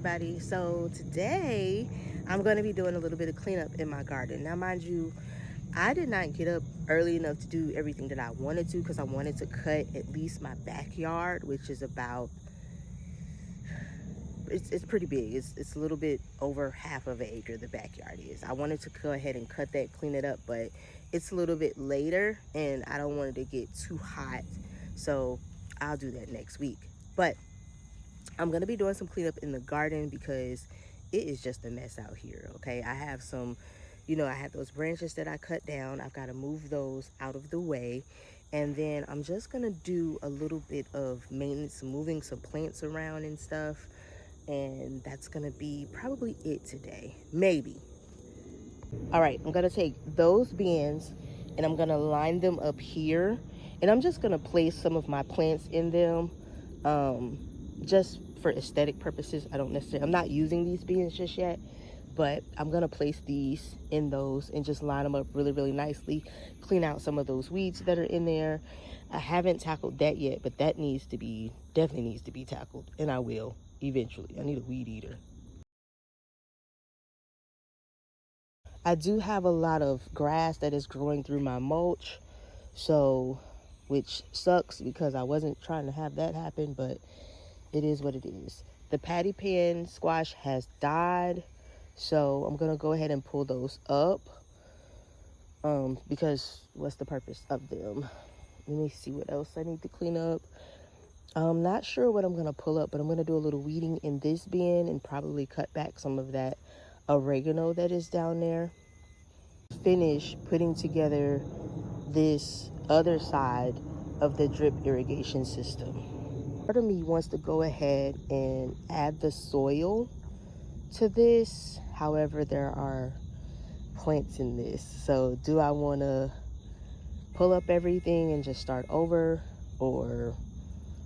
everybody. So today I'm going to be doing a little bit of cleanup in my garden. Now mind you, I did not get up early enough to do everything that I wanted to because I wanted to cut at least my backyard, which is about, it's pretty big. It's a little bit over half of an acre, the backyard is. I wanted to go ahead and cut that, clean it up, but it's a little bit later and I don't want it to get too hot. So I'll do that next week. But I'm gonna be doing some cleanup in the garden because it is just a mess out here. Okay, I have some, I had those branches that I cut down. I've got to move those out of the way, and then I'm just gonna do a little bit of maintenance, moving some plants around and stuff, and that's gonna be probably it today, maybe. All right, I'm gonna take those bins and I'm gonna line them up here, and I'm just gonna place some of my plants in them, just for aesthetic purposes. I'm not using these bins just yet, but I'm gonna place these in those and just line them up really, really nicely. Clean out some of those weeds that are in there. I haven't tackled that yet, but that definitely needs to be tackled, and I will eventually. I need a weed eater. I do have a lot of grass that is growing through my mulch, so, which sucks because I wasn't trying to have that happen, but it is what it is. The patty pan squash has died, so I'm gonna go ahead and pull those up, because what's the purpose of them? Let me see what else I need to clean up. I'm not sure what I'm gonna pull up, but I'm gonna do a little weeding in this bin and probably cut back some of that oregano that is down there. Finish putting together this other side of the drip irrigation system. Part of me wants to go ahead and add the soil to this. However, there are plants in this. So do I want to pull up everything and just start over, or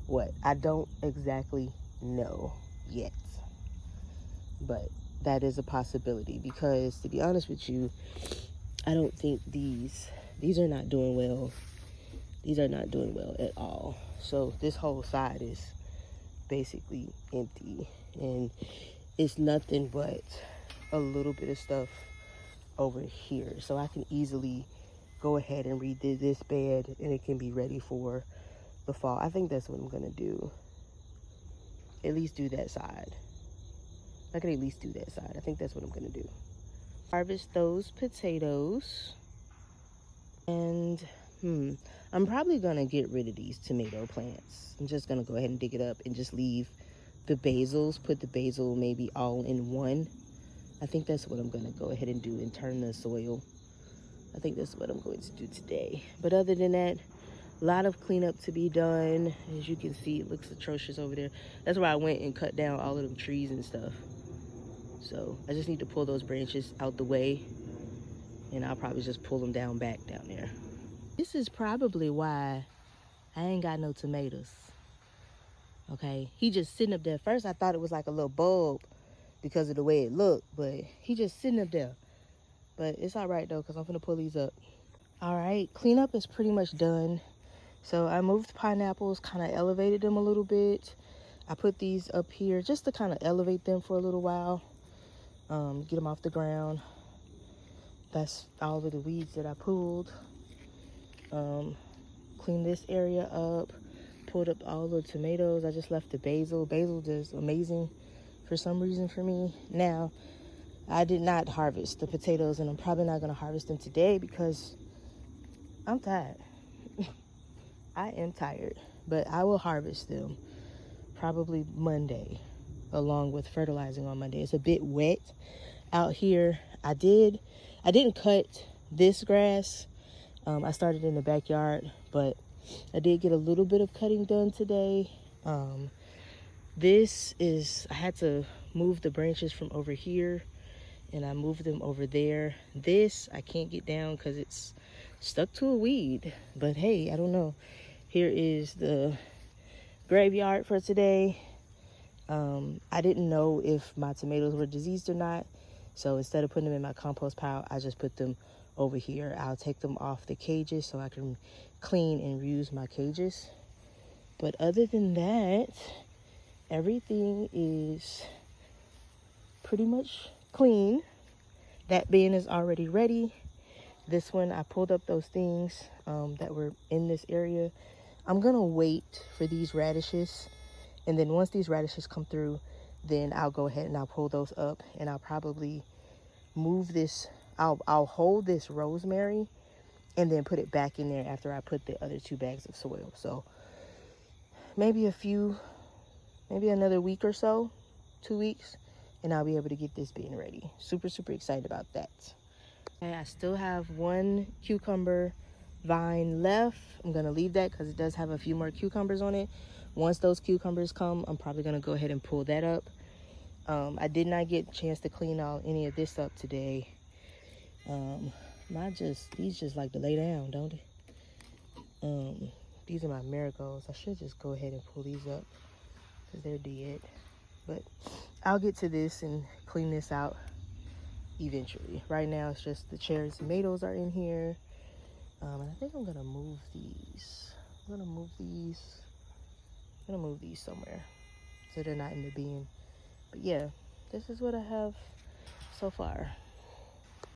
what? I don't exactly know yet. But that is a possibility because, to be honest with you, I don't think these are not doing well. These are not doing well at all. So this whole side is basically empty, and it's nothing but a little bit of stuff over here. So I can easily go ahead and redo this bed and it can be ready for the fall. I think that's what I'm gonna do. At least do that side. I can at least do that side. I think that's what I'm gonna do. Harvest those potatoes, and I'm probably gonna get rid of these tomato plants. I'm just gonna go ahead and dig it up and just leave the basils, put the basil maybe all in one. I think that's what I'm gonna go ahead and do and turn the soil. I think that's what I'm going to do today. But other than that, a lot of cleanup to be done. As you can see, it looks atrocious over there. That's where I went and cut down all of them trees and stuff. So I just need to pull those branches out the way, and I'll probably just pull them down back down there. This is probably why I ain't got no tomatoes. Okay, he just sitting up there. First I thought it was like a little bulb because of the way it looked, but he just sitting up there. But it's all right though, because I'm gonna pull these up. All right, cleanup is pretty much done. So I moved pineapples, kind of elevated them a little bit. I put these up here just to kind of elevate them for a little while, get them off the ground. That's all of the weeds that I pulled. Cleaned this area up, pulled up all the tomatoes. I just left the basil. Basil is amazing for some reason for me. Now, I did not harvest the potatoes, and I'm probably not going to harvest them today because I'm tired. I am tired, but I will harvest them probably Monday, along with fertilizing on Monday. It's a bit wet out here. I didn't cut this grass. I started in the backyard, but I did get a little bit of cutting done today. I had to move the branches from over here, and I moved them over there. This I can't get down because it's stuck to a weed, but hey, I don't know. Here is the graveyard for today. I didn't know if my tomatoes were diseased or not, so instead of putting them in my compost pile, I just put them over here. I'll take them off the cages so I can clean and reuse my cages. But other than that, everything is pretty much clean. That bin is already ready. This one, I pulled up those things that were in this area. I'm gonna wait for these radishes, and then once these radishes come through, then I'll go ahead and I'll pull those up, and I'll probably move this. I'll hold this rosemary and then put it back in there after I put the other 2 bags of soil. So maybe another week or so, 2 weeks, and I'll be able to get this bin ready. Super, super excited about that. Okay, I still have 1 cucumber vine left. I'm gonna leave that because it does have a few more cucumbers on it. Once those cucumbers come, I'm probably gonna go ahead and pull that up. I did not get a chance to clean any of this up today. These just like to lay down, don't they? These are my marigolds. I should just go ahead and pull these up because they're dead. But I'll get to this and clean this out eventually. Right now, it's just the cherries and tomatoes are in here. And I think I'm gonna move these. I'm gonna move these somewhere so they're not in the bin. But yeah, this is what I have so far.